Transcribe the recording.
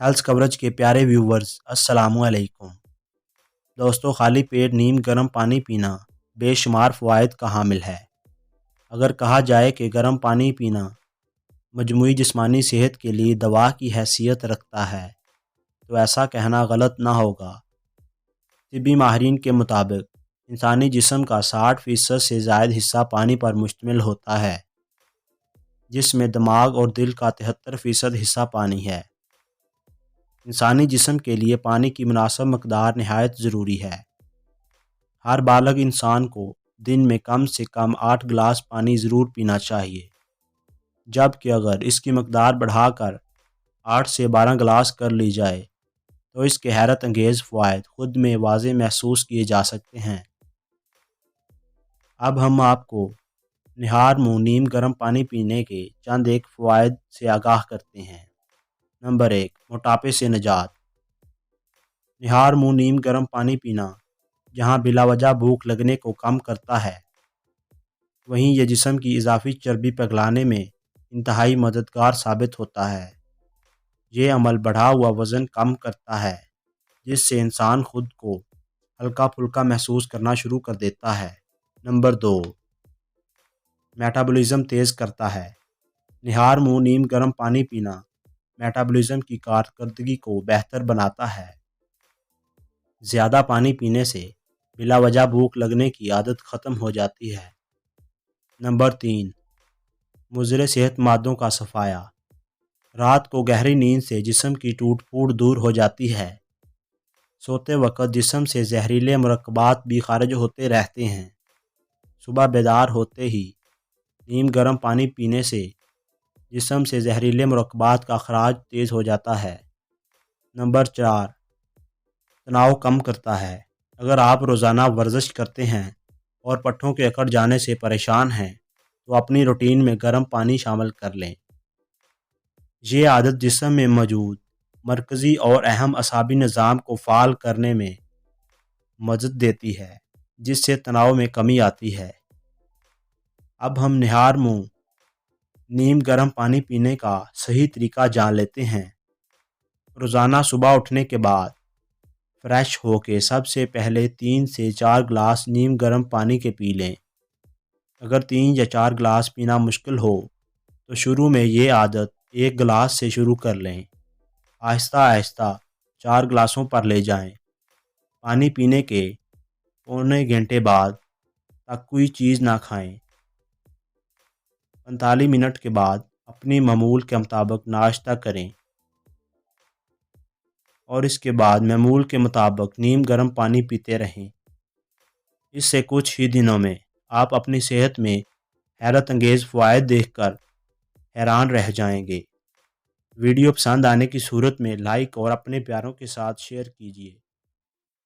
Health coverage کے پیارے viewers السلام علیکم دوستو، خالی پیٹ نیم گرم پانی پینا بے شمار فوائد کا حامل ہے۔ اگر کہا جائے کہ گرم پانی پینا مجموعی جسمانی صحت کے لیے دوا کی حیثیت رکھتا ہے تو ایسا کہنا غلط نہ ہوگا۔ طبی ماہرین کے مطابق انسانی جسم کا 60% سے زائد حصہ پانی پر مشتمل ہوتا ہے، جس میں دماغ اور دل کا 73% حصہ پانی ہے۔ انسانی جسم کے لیے پانی کی مناسب مقدار نہایت ضروری ہے۔ ہر بالغ انسان کو دن میں کم سے کم 8 گلاس پانی ضرور پینا چاہیے، جبکہ اگر اس کی مقدار بڑھا کر 8 سے 12 گلاس کر لی جائے تو اس کے حیرت انگیز فوائد خود میں واضح محسوس کیے جا سکتے ہیں۔ اب ہم آپ کو نہار منہ نیم گرم پانی پینے کے چند ایک فوائد سے آگاہ کرتے ہیں۔ نمبر 1، موٹاپے سے نجات۔ نہار منہ نیم گرم پانی پینا جہاں بلا وجہ بھوک لگنے کو کم کرتا ہے، وہیں یہ جسم کی اضافی چربی پگھلانے میں انتہائی مددگار ثابت ہوتا ہے۔ یہ عمل بڑھا ہوا وزن کم کرتا ہے، جس سے انسان خود کو ہلکا پھلکا محسوس کرنا شروع کر دیتا ہے۔ نمبر 2، میٹابولزم تیز کرتا ہے۔ نہار منہ نیم گرم پانی پینا میٹابولزم کی کارکردگی کو بہتر بناتا ہے۔ زیادہ پانی پینے سے بلا وجہ بھوک لگنے کی عادت ختم ہو جاتی ہے۔ نمبر 3، مضر صحت مادوں کا صفایا۔ رات کو گہری نیند سے جسم کی ٹوٹ پھوٹ دور ہو جاتی ہے۔ سوتے وقت جسم سے زہریلے مرکبات بھی خارج ہوتے رہتے ہیں۔ صبح بیدار ہوتے ہی نیم گرم پانی پینے سے جسم سے زہریلے مرکبات کا اخراج تیز ہو جاتا ہے۔ نمبر 4، تناؤ کم کرتا ہے۔ اگر آپ روزانہ ورزش کرتے ہیں اور پٹھوں کے اکڑ جانے سے پریشان ہیں تو اپنی روٹین میں گرم پانی شامل کر لیں۔ یہ عادت جسم میں موجود مرکزی اور اہم اعصابی نظام کو فعال کرنے میں مدد دیتی ہے، جس سے تناؤ میں کمی آتی ہے۔ اب ہم نہار منہ نیم گرم پانی پینے کا صحیح طریقہ جان لیتے ہیں۔ روزانہ صبح اٹھنے کے بعد فریش ہو کے سب سے پہلے 3 سے 4 گلاس نیم گرم پانی کے پی لیں۔ اگر 3 یا 4 گلاس پینا مشکل ہو تو شروع میں یہ عادت 1 گلاس سے شروع کر لیں۔ آہستہ آہستہ 4 گلاسوں پر لے جائیں۔ پانی پینے کے پونے گھنٹے بعد تک کوئی چیز نہ کھائیں۔ 45 منٹ کے بعد اپنی معمول کے مطابق ناشتہ کریں اور اس کے بعد معمول کے مطابق نیم گرم پانی پیتے رہیں۔ اس سے کچھ ہی دنوں میں آپ اپنی صحت میں حیرت انگیز فوائد دیکھ کر حیران رہ جائیں گے۔ ویڈیو پسند آنے کی صورت میں لائک اور اپنے پیاروں کے ساتھ شیئر کیجیے۔